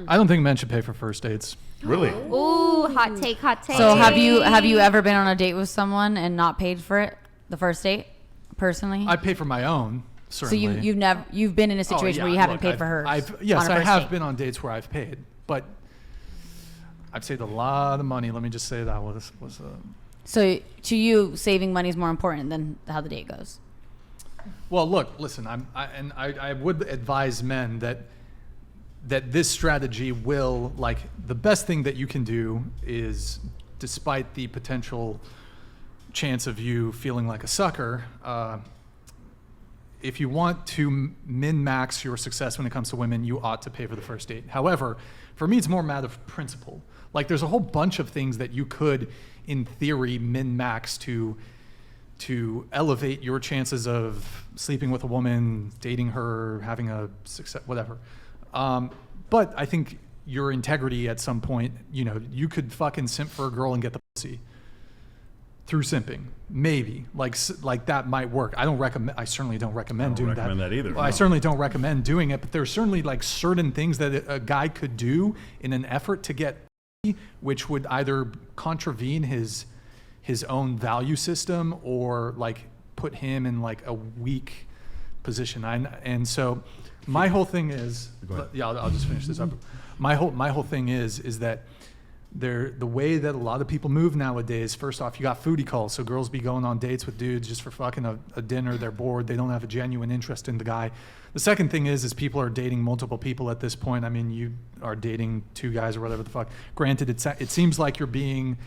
I don't think men should pay for first dates. Really? Ooh, hot take. So have you ever been on a date with someone and not paid for it, the first date, personally? I pay for my own, certainly. So you've been in a situation where you haven't paid for hers. Yes, I have been on dates where I've paid, but I've saved a lot of money. Let me just say that was So to you, saving money is more important than how the date goes. Well, look, listen. I would advise men that this strategy will, like, the best thing that you can do is, despite the potential chance of you feeling like a sucker, if you want to min-max your success when it comes to women, you ought to pay for the first date. However, for me, it's more a matter of principle. Like, there's a whole bunch of things that you could, in theory, min-max to elevate your chances of sleeping with a woman, dating her, having a success, whatever. But I think your integrity at some point, you could fucking simp for a girl and get the pussy through simping. Maybe like that might work. I certainly don't recommend doing that. I don't recommend that either. Well, no. I certainly don't recommend doing it, but there's certainly like certain things that a guy could do in an effort to get pussy, which would either contravene his own value system or like put him in like a weak position. And so my whole thing is, I'll just finish this up. My whole thing is that the way that a lot of people move nowadays, first off, you got foodie calls. So girls be going on dates with dudes just for fucking a dinner. They're bored. They don't have a genuine interest in the guy. The second thing is people are dating multiple people at this point. I mean, you are dating two guys or whatever the fuck. Granted, it seems like you're being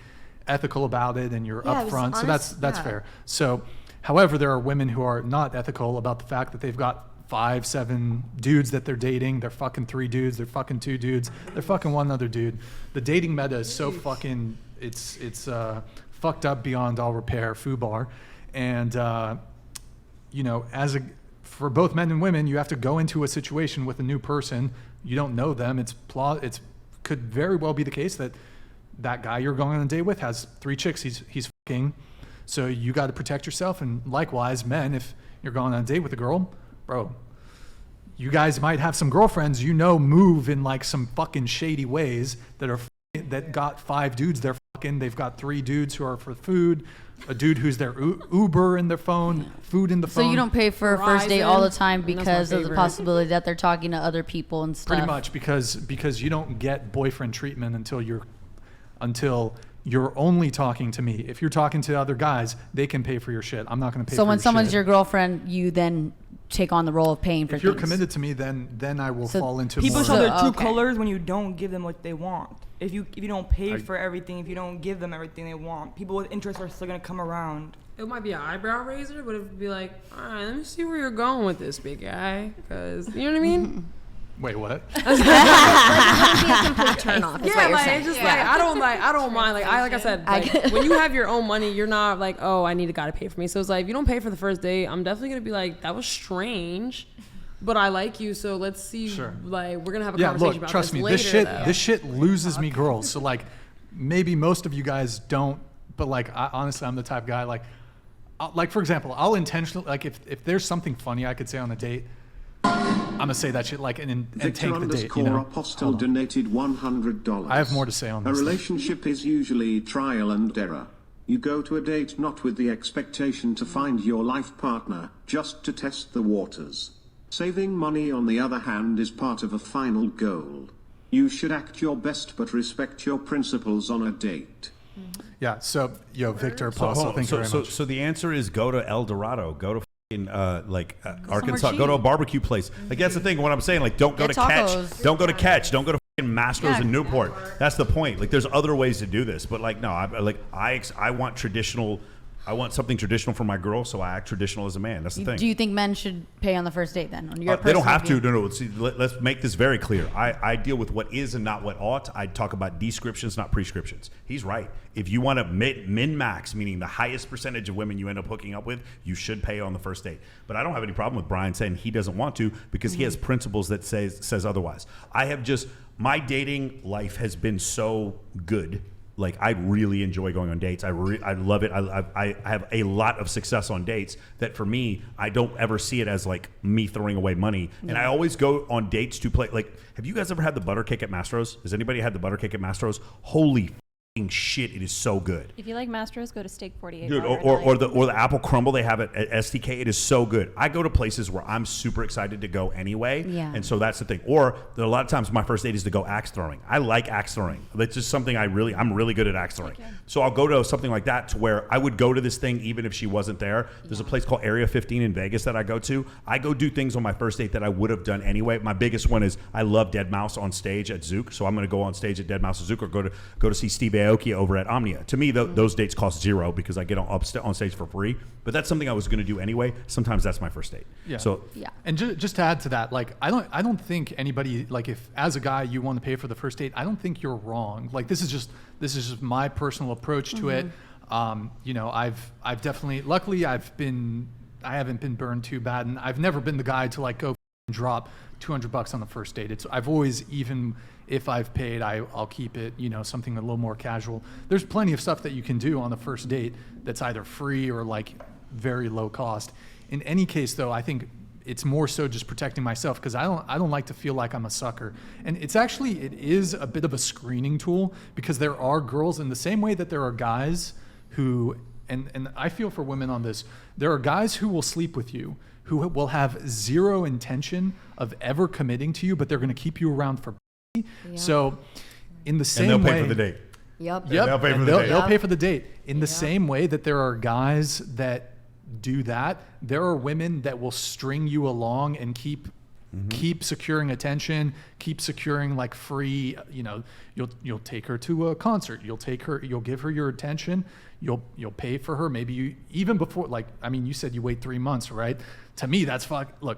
ethical about it and you're upfront. So that's fair. So, however, there are women who are not ethical about the fact that they've got 5, 7 dudes that they're dating. They're fucking 3 dudes. They're fucking 2 dudes. They're fucking one other dude. The dating meta is so fucking, it's fucked up beyond all repair, foobar. And, for both men and women, you have to go into a situation with a new person. You don't know them. It could very well be the case that guy you're going on a date with has 3 chicks he's fucking. So you got to protect yourself. And likewise, men, if you're going on a date with a girl, bro, you guys might have some girlfriends move in like some fucking shady ways that got 5 dudes they're fucking. They've got 3 dudes who are for food, a dude who's their Uber in their phone, food in the phone. So you don't pay for a first date all the time because of the possibility that they're talking to other people and stuff. Pretty much because you don't get boyfriend treatment until you're only talking to me. If you're talking to other guys, they can pay for your shit. I'm not going to pay for your shit. So when someone's your girlfriend, you then take on the role of paying for things. If you're committed to me, then I will fall into people more. show their true colors when you don't give them what they want. If you don't pay for everything, if you don't give them everything they want, people with interest are still going to come around. It might be an eyebrow raiser, but it'd be like, all right, let me see where you're going with this, big guy. Because, you know what I mean? Wait, what? Turn off. It's just like I don't mind. Like I said, when you have your own money, you're not like, oh, I need a guy to pay for me. So it's like if you don't pay for the first date, I'm definitely gonna be like, that was strange, but I like you, so let's see. Sure. Like we're gonna have a conversation about trust this me, later. This shit loses me girls. So like, maybe most of you guys don't, but like, honestly, I'm the type of guy like for example, I'll intentionally if there's something funny I could say on a date, I'm gonna say that shit and take the date. Apostle donated $100. I have more to say on this. A relationship is usually trial and error. You go to a date not with the expectation to find your life partner, just to test the waters. Saving money, on the other hand, is part of a final goal. You should act your best but respect your principles on a date. Yeah. So, Victor, Apostle, thank you very much. So the answer is go to El Dorado. Go to Arkansas, go to a barbecue place. Like that's the thing. What I'm saying, like, don't go to Catch. Don't go to Catch. Don't go to Mastro's in Newport. That's the point. Like, there's other ways to do this, but like, no, I want traditional. I want something traditional for my girl, so I act traditional as a man. That's the thing. Do you think men should pay on the first date then? On your they don't have to. No. See, let's make this very clear. I deal with what is and not what ought. I talk about descriptions, not prescriptions. He's right. If you want to min-max, meaning the highest percentage of women you end up hooking up with, you should pay on the first date. But I don't have any problem with Brian saying he doesn't want to because he has principles that says otherwise. My dating life has been so good Like, I really enjoy going on dates. I love it. I have a lot of success on dates that for me, I don't ever see it as like me throwing away money. And I always go on dates to play. Like, have you guys ever had the butter cake at Mastro's? Has anybody had the butter cake at Mastro's? Holy shit, it is so good. If you like Mastro's, go to Steak 48. Dude, or the apple crumble they have at STK, it is so good. I go to places where I'm super excited to go anyway, and so that's the thing. Or a lot of times my first date is to go axe throwing. I like axe throwing. That's just something I'm really good at axe throwing. Okay. So I'll go to something like that to where I would go to this thing even if she wasn't there. There's a place called Area 15 in Vegas that I go to. I go do things on my first date that I would have done anyway. My biggest one is I love Dead Mouse on stage at Zook, so I'm going to go on stage at Dead Mouse at Zook, or go to see Steve Aoki over at Omnia. To me, those dates cost zero because I get on stage for free. But that's something I was going to do anyway. Sometimes that's my first date. Yeah. So and just to add to that, like I don't think anybody, like, if as a guy you want to pay for the first date, I don't think you're wrong. Like, this is just my personal approach to it. You know, I've definitely, luckily I haven't been burned too bad, and I've never been the guy to like go and drop $200 on the first date. I've always, even if I've paid, I'll keep it, you know, something a little more casual. There's plenty of stuff that you can do on the first date that's either free or like very low cost. In any case, though, I think it's more so just protecting myself, because I don't like to feel like I'm a sucker. And it is a bit of a screening tool, because there are girls, in the same way that there are guys who, and I feel for women on this, there are guys who will sleep with you, who will have zero intention of ever committing to you, but they're going to keep you around for. Yeah. So in the same way, and they'll pay for the date. Yep. They'll pay for the date. They'll pay for the date. In the same way that there are guys that do that, there are women that will string you along and keep securing attention, keep securing like free, you know, you'll take her to a concert, you'll give her your attention, you'll pay for her, maybe you even before, like, I mean, you said you wait 3 months, right? To me, that's look,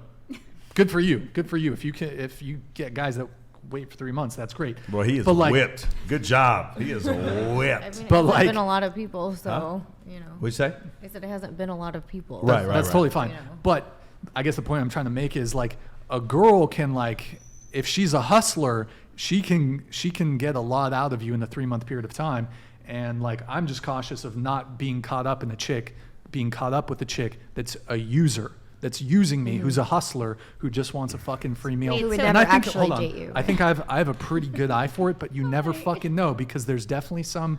good for you. If you get guys that wait for 3 months, that's great. Well, he is whipped. Good job. He is whipped. I mean, it hasn't been a lot of people, so you know. What'd you say? I said it hasn't been a lot of people. That's totally fine. You know. But I guess the point I'm trying to make is, like, a girl can, like, if she's a hustler, she can get a lot out of you in a 3-month period of time. And like, I'm just cautious of not being caught up with a chick that's a user, that's using me, who's a hustler, who just wants a fucking free meal. Who would And never I think, actually date you. I think I have a pretty good eye for it, but you never fucking know, because there's definitely some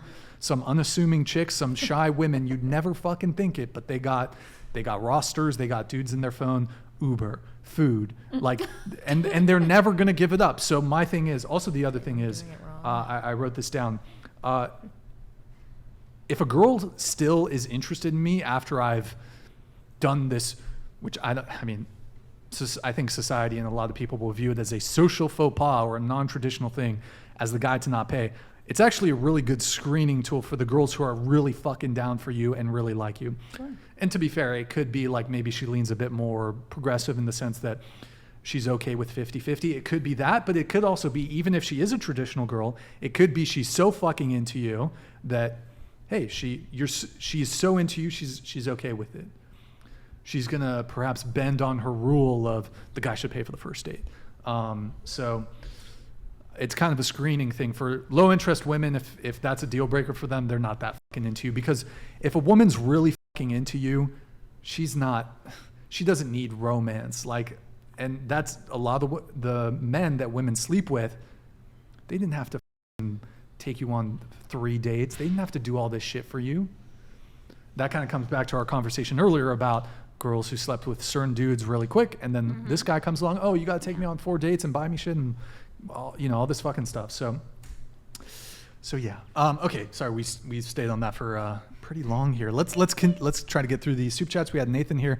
unassuming chicks, some shy women, you'd never fucking think it, but they got rosters, they got dudes in their phone, Uber, food, like, and they're never gonna give it up. So my thing is, also the other thing is, I wrote this down. If a girl still is interested in me after I've done this, which I think society and a lot of people will view it as a social faux pas or a non-traditional thing, as the guy to not pay. It's actually a really good screening tool for the girls who are really fucking down for you and really like you. Sure. And to be fair, it could be like, maybe she leans a bit more progressive in the sense that she's okay with 50-50. It could be that, but it could also be, even if she is a traditional girl, it could be she's so fucking into you that, hey, she's so into you, she's okay with it. She's gonna perhaps bend on her rule of the guy should pay for the first date. So it's kind of a screening thing for low interest women. If that's a deal breaker for them, they're not that fucking into you. Because if a woman's really fucking into you, she doesn't need romance. Like, and that's a lot of the men that women sleep with. They didn't have to take you on 3 dates. They didn't have to do all this shit for you. That kind of comes back to our conversation earlier about girls who slept with certain dudes really quick, and then this guy comes along, oh, you got to take me on 4 dates and buy me shit and all this fucking stuff. So yeah. Okay, sorry, we stayed on that for pretty long here. Let's try to get through these soup chats. We had Nathan here.